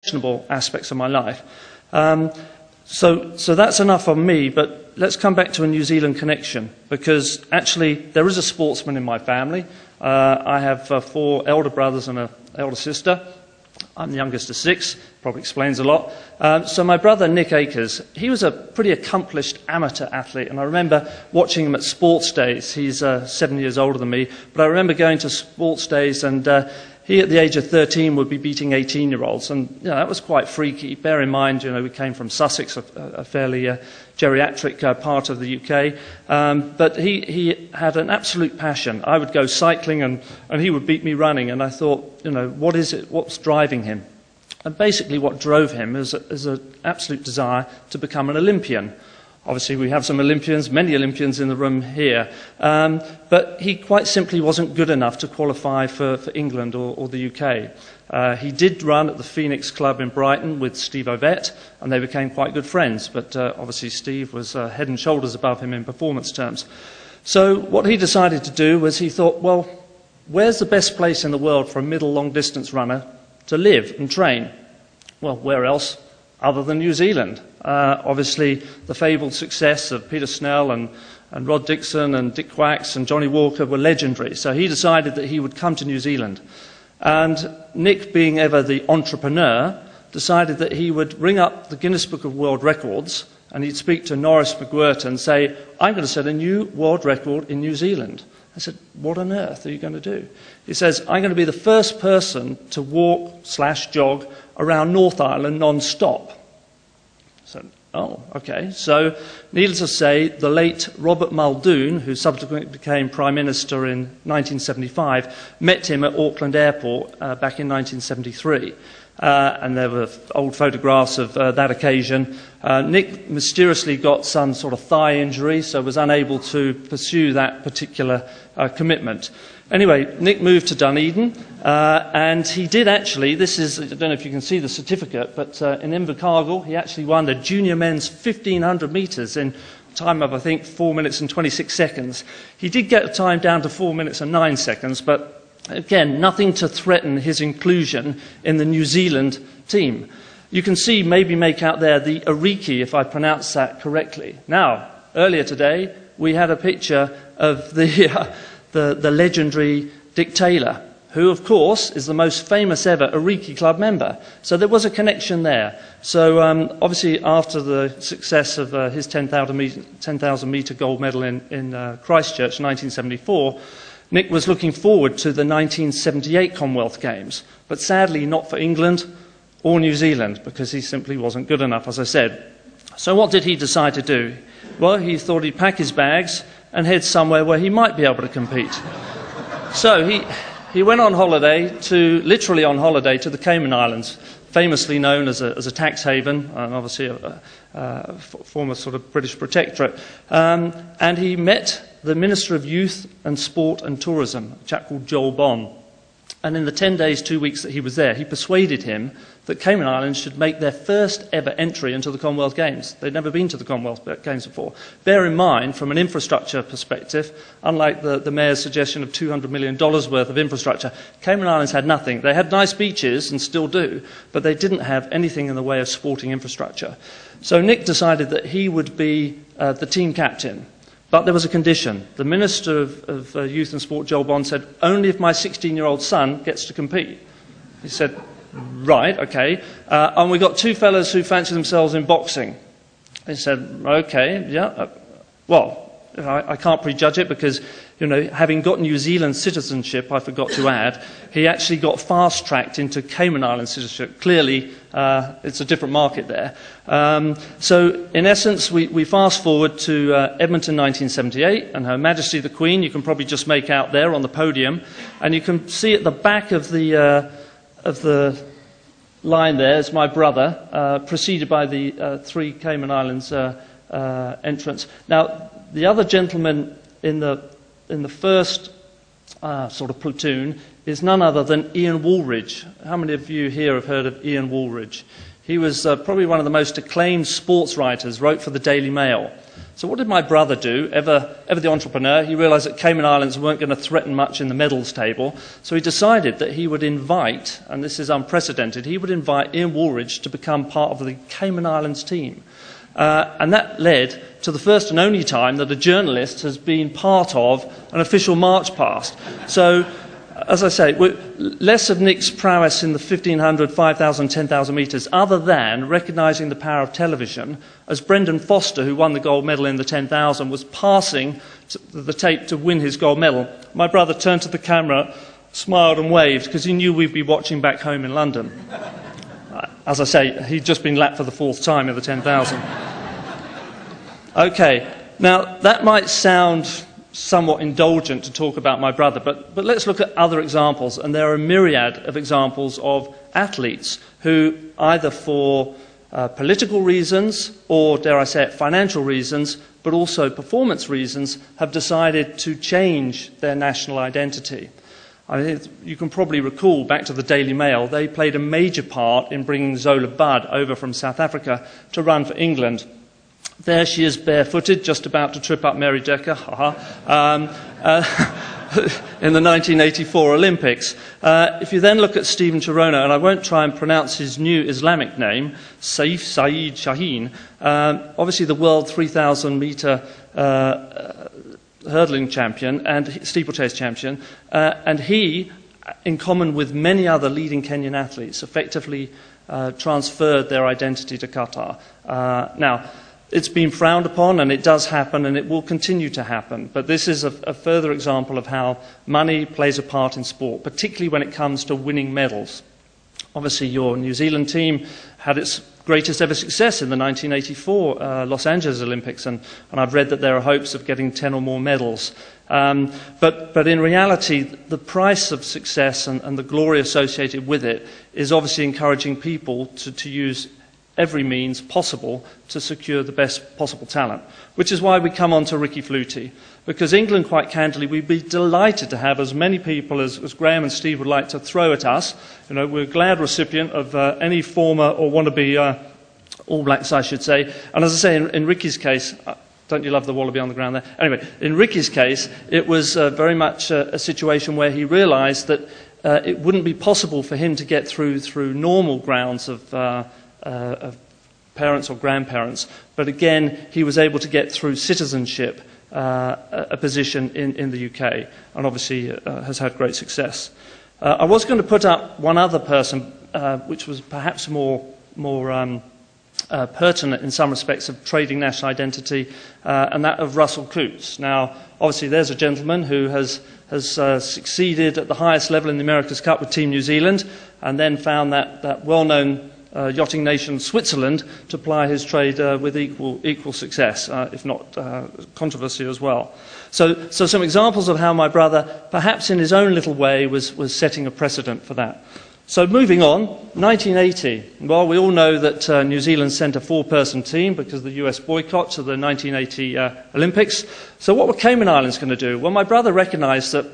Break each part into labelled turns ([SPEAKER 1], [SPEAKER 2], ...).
[SPEAKER 1] questionable aspects of my life. So that's enough on me, but let's come back to a New Zealand connection, because actually there is a sportsman in my family. I have 4 elder brothers and an elder sister. I'm the youngest of 6, probably explains a lot. So my brother Nick Akers, he was a pretty accomplished amateur athlete, and I remember watching him at sports days. He's 7 years older than me, but I remember going to sports days, and he, at the age of 13, would be beating 18-year-olds, and that was quite freaky. Bear in mind, we came from Sussex, a fairly geriatric part of the UK, but he had an absolute passion. I would go cycling, and he would beat me running, and I thought, what is it? What's driving him? And basically, what drove him is an absolute desire to become an Olympian. Obviously, we have some Olympians, many Olympians in the room here, but he quite simply wasn't good enough to qualify for England or the UK. He did run at the Phoenix Club in Brighton with Steve Ovett, and they became quite good friends, but obviously Steve was head and shoulders above him in performance terms. So what he decided to do was he thought, well, where's the best place in the world for a middle long-distance runner to live and train? Well, where else other than New Zealand? Obviously, the fabled success of Peter Snell and Rod Dixon and Dick Quacks and Johnny Walker were legendary. So he decided that he would come to New Zealand. And Nick, being ever the entrepreneur, decided that he would ring up the Guinness Book of World Records, and he'd speak to Norris McGuirton and say, I'm going to set a new world record in New Zealand. I said, what on earth are you going to do? He says, I'm going to be the first person to walk/jog around North Island non-stop. So, oh, okay. So, needless to say, the late Robert Muldoon, who subsequently became Prime Minister in 1975, met him at Auckland Airport back in 1973. And there were old photographs of that occasion. Nick mysteriously got some sort of thigh injury, so was unable to pursue that particular commitment. Anyway, Nick moved to Dunedin, and he did actually, I don't know if you can see the certificate, but in Invercargill, he actually won the junior men's 1,500 metres in a time of, I think, 4 minutes and 26 seconds. He did get a time down to 4 minutes and 9 seconds, but again, nothing to threaten his inclusion in the New Zealand team. You can see, maybe make out there, the Ariki, if I pronounce that correctly. Now, earlier today, we had a picture of the legendary Dick Taylor, who, of course, is the most famous ever Ariki Club member. So there was a connection there. So obviously, after the success of his 10,000 metre gold medal in Christchurch in 1974, Nick was looking forward to the 1978 Commonwealth Games, but sadly not for England or New Zealand, because he simply wasn't good enough, as I said. So what did he decide to do? Well, he thought he'd pack his bags and head somewhere where he might be able to compete. So he went on holiday, literally on holiday, to the Cayman Islands, famously known as a tax haven, and obviously a former sort of British protectorate. And he met the Minister of Youth and Sport and Tourism, a chap called Joel Bond. And in the 10 days, 2 weeks that he was there, he persuaded him that Cayman Islands should make their first ever entry into the Commonwealth Games. They'd never been to the Commonwealth Games before. Bear in mind, from an infrastructure perspective, unlike the Mayor's suggestion of $200 million worth of infrastructure, Cayman Islands had nothing. They had nice beaches, and still do, but they didn't have anything in the way of sporting infrastructure. So Nick decided that he would be the team captain. But there was a condition. The Minister of Youth and Sport, Joel Bond, said, only if my 16-year-old son gets to compete. He said, right, okay. And we got 2 fellas who fancy themselves in boxing. He said, okay, yeah. Well, I can't prejudge it because, having got New Zealand citizenship, I forgot to add, he actually got fast-tracked into Cayman Islands citizenship. Clearly, it's a different market there. So, in essence, we fast-forward to Edmonton 1978, and Her Majesty the Queen, you can probably just make out there on the podium, and you can see at the back of the line there is my brother, preceded by the 3 Cayman Islands entrants. Now, the other gentleman in the first sort of platoon is none other than Ian Woolridge. How many of you here have heard of Ian Woolridge? He was probably one of the most acclaimed sports writers, wrote for the Daily Mail. So what did my brother do? Ever the entrepreneur, he realised that Cayman Islands weren't going to threaten much in the medals table, so he decided that he would invite, and this is unprecedented, he would invite Ian Woolridge to become part of the Cayman Islands team. And that led to the first and only time that a journalist has been part of an official march past. So, as I say, less of Nick's prowess in the 1,500, 5,000, 10,000 metres, other than recognising the power of television, as Brendan Foster, who won the gold medal in the 10,000, was passing the tape to win his gold medal. My brother turned to the camera, smiled and waved, because he knew we'd be watching back home in London. As I say, he'd just been lapped for the 4th time in the 10,000. Okay, now that might sound somewhat indulgent to talk about my brother, but let's look at other examples, and there are a myriad of examples of athletes who, either for political reasons or, dare I say it, financial reasons, but also performance reasons, have decided to change their national identity. I think you can probably recall, back to the Daily Mail, they played a major part in bringing Zola Budd over from South Africa to run for England. There she is barefooted, just about to trip up Mary Decker, in the 1984 Olympics. If you then look at Stephen Cherona, and I won't try and pronounce his new Islamic name, Saif Saeed Shaheen, obviously the world 3,000 metre hurdling champion and steeplechase champion, and he, in common with many other leading Kenyan athletes, effectively transferred their identity to Qatar. Now, it's been frowned upon, and it does happen, and it will continue to happen. But this is a further example of how money plays a part in sport, particularly when it comes to winning medals. Obviously, your New Zealand team had its greatest ever success in the 1984 Los Angeles Olympics, and I've read that there are hopes of getting 10 or more medals. But in reality, the price of success and the glory associated with it is obviously encouraging people to use every means possible to secure the best possible talent, which is why we come on to Ricky Flutie. Because England, quite candidly, we'd be delighted to have as many people as Graham and Steve would like to throw at us. You know, we're a glad recipient of any former or wannabe All Blacks, I should say. And as I say, in Ricky's case, don't you love the wallaby on the ground there? Anyway, in Ricky's case, it was very much a situation where he realised that it wouldn't be possible for him to get through normal grounds of parents or grandparents, but again, he was able to get through citizenship, a position in the UK, and obviously has had great success. I was going to put up one other person, which was perhaps more pertinent in some respects of trading national identity, and that of Russell Coutts. Now, obviously, there's a gentleman who has succeeded at the highest level in the America's Cup with Team New Zealand, and then found that well-known yachting nation Switzerland to ply his trade with equal success, if not controversy as well. So some examples of how my brother, perhaps in his own little way, was setting a precedent for that. So moving on, 1980. Well, we all know that New Zealand sent a 4-person team because of the US boycott to the 1980 Olympics. So what were Cayman Islands going to do? Well, my brother recognised that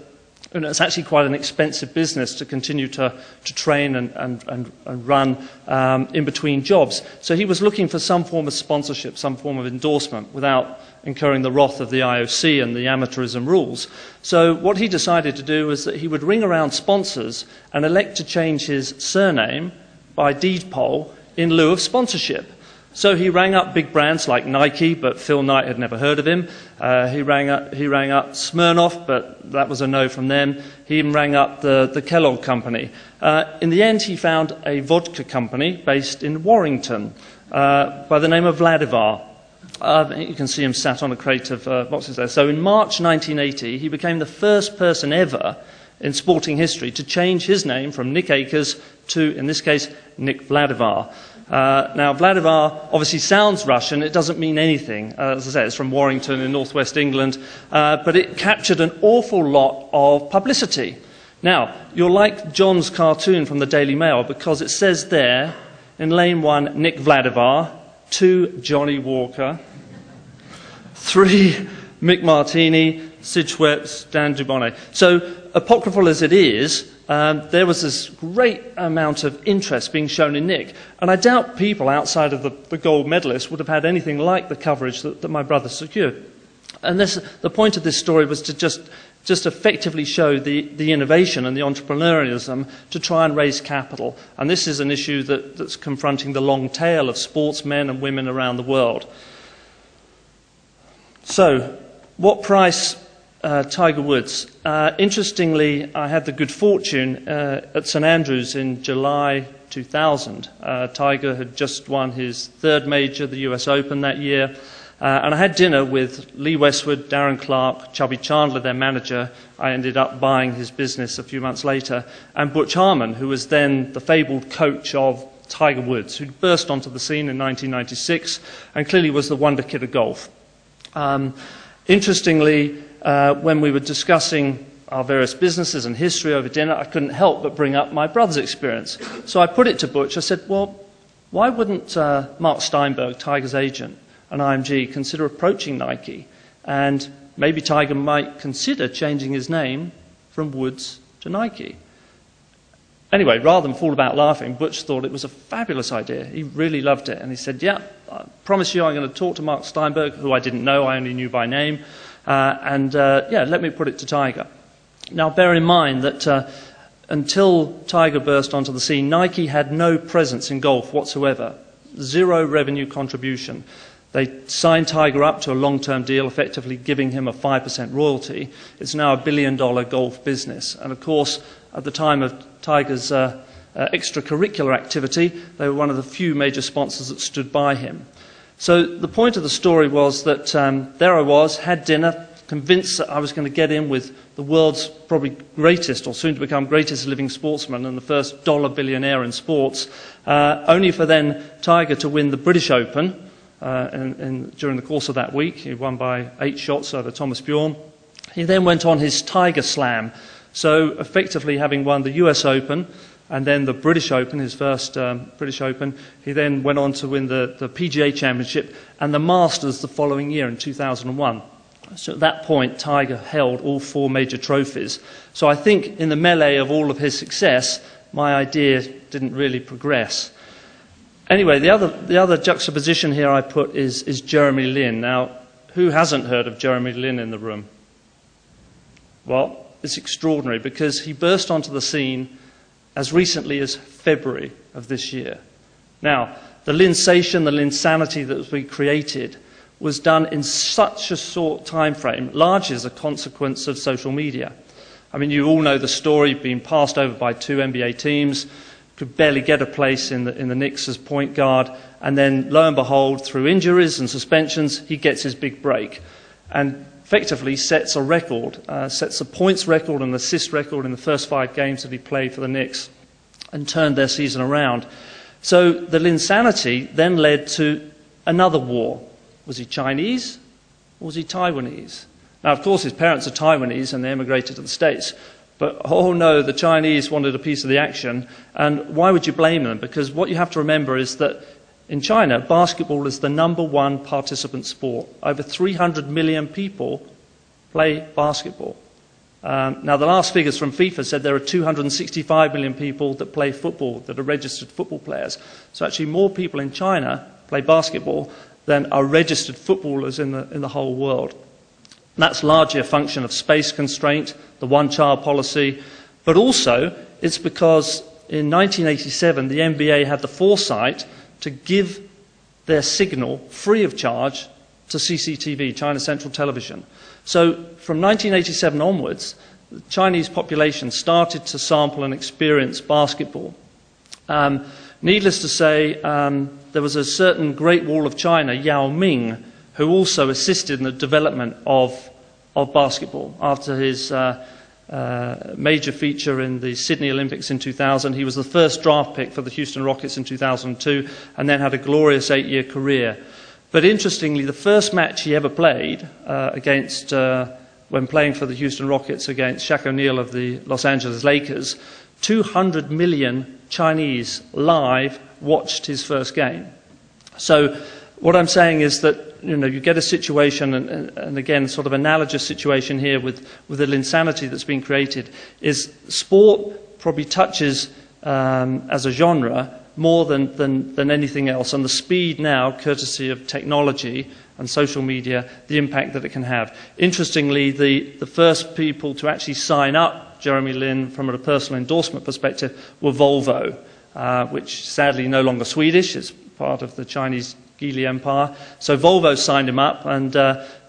[SPEAKER 1] it's actually quite an expensive business to continue to train and run in between jobs. So he was looking for some form of sponsorship, some form of endorsement, without incurring the wrath of the IOC and the amateurism rules. So what he decided to do was that he would ring around sponsors and elect to change his surname by deed poll in lieu of sponsorship. So he rang up big brands like Nike, but Phil Knight had never heard of him. He rang up Smirnoff, but that was a no from them. He even rang up the Kellogg company. In the end, he found a vodka company based in Warrington by the name of Vladivar. You can see him sat on a crate of boxes there. So in March 1980, he became the first person ever in sporting history to change his name from Nick Akers to, in this case, Nick Vladivar. Now, Vladivar obviously sounds Russian. It doesn't mean anything. As I say, it's from Warrington in northwest England. But it captured an awful lot of publicity. Now, you'll like John's cartoon from the Daily Mail because it says there, in lane 1, Nick Vladivar, 2, Johnny Walker, 3, Mick Martini, Sid Schweppes, Dan Dubonnet. So, apocryphal as it is, there was this great amount of interest being shown in Nick. And I doubt people outside of the gold medalist would have had anything like the coverage that my brother secured. And the point of this story was to just effectively show the innovation and the entrepreneurialism to try and raise capital. And this is an issue that's confronting the long tail of sportsmen and women around the world. So, what price Tiger Woods? Interestingly, I had the good fortune at St Andrews in July 2000. Tiger had just won his third major, the US Open, that year. And I had dinner with Lee Westwood, Darren Clark, Chubby Chandler, their manager. I ended up buying his business a few months later. And Butch Harmon, who was then the fabled coach of Tiger Woods, who burst onto the scene in 1996 and clearly was the wonder kid of golf. Interestingly, when we were discussing our various businesses and history over dinner, I couldn't help but bring up my brother's experience. So I put it to Butch. I said, well, why wouldn't Mark Steinberg, Tiger's agent, and IMG consider approaching Nike? And maybe Tiger might consider changing his name from Woods to Nike. Anyway, rather than fall about laughing, Butch thought it was a fabulous idea. He really loved it. And he said, yeah, I promise you I'm going to talk to Mark Steinberg, who I didn't know, I only knew by name. Yeah, let me put it to Tiger. Now, bear in mind that until Tiger burst onto the scene, Nike had no presence in golf whatsoever. Zero revenue contribution. They signed Tiger up to a long-term deal, effectively giving him a 5% royalty. It's now a $1 billion golf business. And of course, at the time of Tiger's extracurricular activity, they were one of the few major sponsors that stood by him. So the point of the story was that there I was, had dinner, convinced that I was going to get in with the world's probably greatest, or soon to become greatest living sportsman and the first dollar billionaire in sports, only for then Tiger to win the British Open. During the course of that week, he won by 8 shots over Thomas Bjorn. He then went on his Tiger Slam, so effectively having won the US Open and then the British Open, his first British Open, he then went on to win the PGA Championship and the Masters the following year in 2001. So at that point, Tiger held all 4 major trophies. So I think in the melee of all of his success, my idea didn't really progress. Anyway, the other juxtaposition here I put is Jeremy Lin. Now, who hasn't heard of Jeremy Lin in the room? Well, it's extraordinary because he burst onto the scene as recently as February of this year. Now, the Linsation, the Linsanity that we created was done in such a short time frame, largely as a consequence of social media. I mean, you all know the story, being passed over by 2 NBA teams, could barely get a place in the Knicks as point guard, and then, lo and behold, through injuries and suspensions, he gets his big break. And effectively sets a record, sets a points record and assist record in the first 5 games that he played for the Knicks, and turned their season around. So the Linsanity then led to another war. Was he Chinese or was he Taiwanese? Now, of course, his parents are Taiwanese and they emigrated to the States. But, oh no, the Chinese wanted a piece of the action. And why would you blame them? Because what you have to remember is that in China, basketball is the #1 participant sport. Over 300 million people play basketball. Now, the last figures from FIFA said there are 265 million people that play football, that are registered football players. So actually more people in China play basketball than are registered footballers in the whole world. And that's largely a function of space constraint, the one-child policy, but also it's because in 1987 the NBA had the foresight to give their signal free of charge to CCTV, China Central Television. So from 1987 onwards, the Chinese population started to sample and experience basketball. Needless to say, there was a certain Great Wall of China, Yao Ming, who also assisted in the development of basketball. After his major feature in the Sydney Olympics in 2000, he was the first draft pick for the Houston Rockets in 2002, and then had a glorious 8-year career. But interestingly, the first match he ever played when playing for the Houston Rockets against Shaq O'Neal of the Los Angeles Lakers, 200 million Chinese live watched his first game. So what I'm saying is that you get a situation, and again, sort of analogous situation here with the Linsanity that's been created, is sport probably touches, as a genre, more than anything else. And the speed now, courtesy of technology and social media, the impact that it can have. Interestingly, the first people to actually sign up Jeremy Lin from a personal endorsement perspective were Volvo, which sadly no longer Swedish. It's part of the Chinese Geely Empire. So Volvo signed him up, and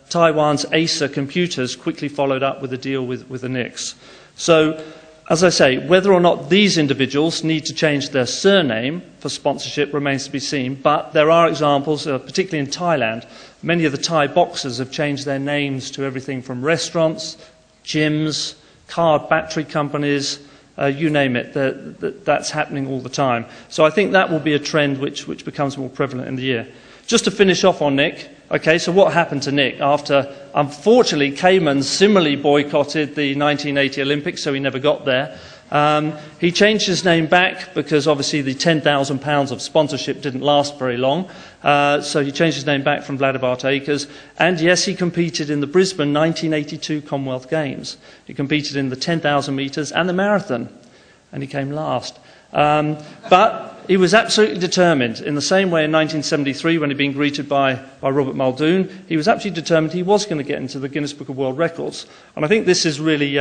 [SPEAKER 1] Taiwan's Acer Computers quickly followed up with a deal with the Knicks. So, as I say, whether or not these individuals need to change their surname for sponsorship remains to be seen, but there are examples, particularly in Thailand. Many of the Thai boxers have changed their names to everything from restaurants, gyms, car battery companies, you name it. That's happening all the time. So I think that will be a trend which becomes more prevalent in the year. Just to finish off on Nick, okay, so what happened to Nick after, unfortunately, Cayman similarly boycotted the 1980 Olympics, so he never got there. He changed his name back because obviously the £10,000 of sponsorship didn't last very long. So he changed his name back from Vladimir to Akers. And yes, he competed in the Brisbane 1982 Commonwealth Games. He competed in the 10,000 metres and the marathon, and he came last. But he was absolutely determined. In the same way in 1973, when he'd been greeted by Robert Muldoon, he was absolutely determined he was going to get into the Guinness Book of World Records. And I think this is really,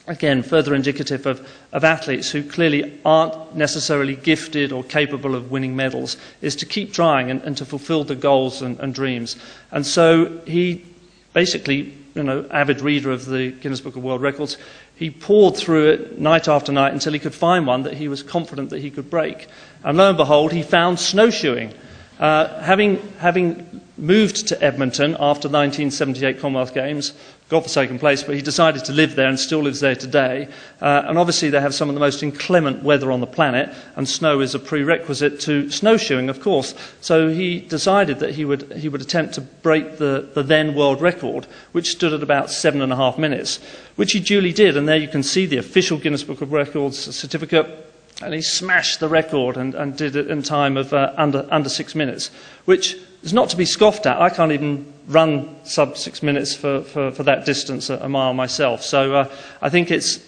[SPEAKER 1] again, further indicative of athletes who clearly aren't necessarily gifted or capable of winning medals, is to keep trying and to fulfill the goals and dreams. And so he basically, avid reader of the Guinness Book of World Records, he poured through it night after night until he could find one that he was confident that he could break. And lo and behold, he found snowshoeing. Having moved to Edmonton after the 1978 Commonwealth Games, godforsaken place, but he decided to live there and still lives there today. And obviously they have some of the most inclement weather on the planet, and snow is a prerequisite to snowshoeing, of course. So he decided that he would attempt to break the then world record, which stood at about 7.5 minutes, which he duly did. And there you can see the official Guinness Book of Records certificate. And he smashed the record and did it in time of under 6 minutes, which is not to be scoffed at. I can't even run sub 6 minutes for that distance, a mile myself. So I think it's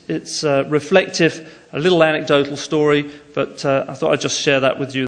[SPEAKER 1] reflective, a little anecdotal story, but I thought I'd just share that with you.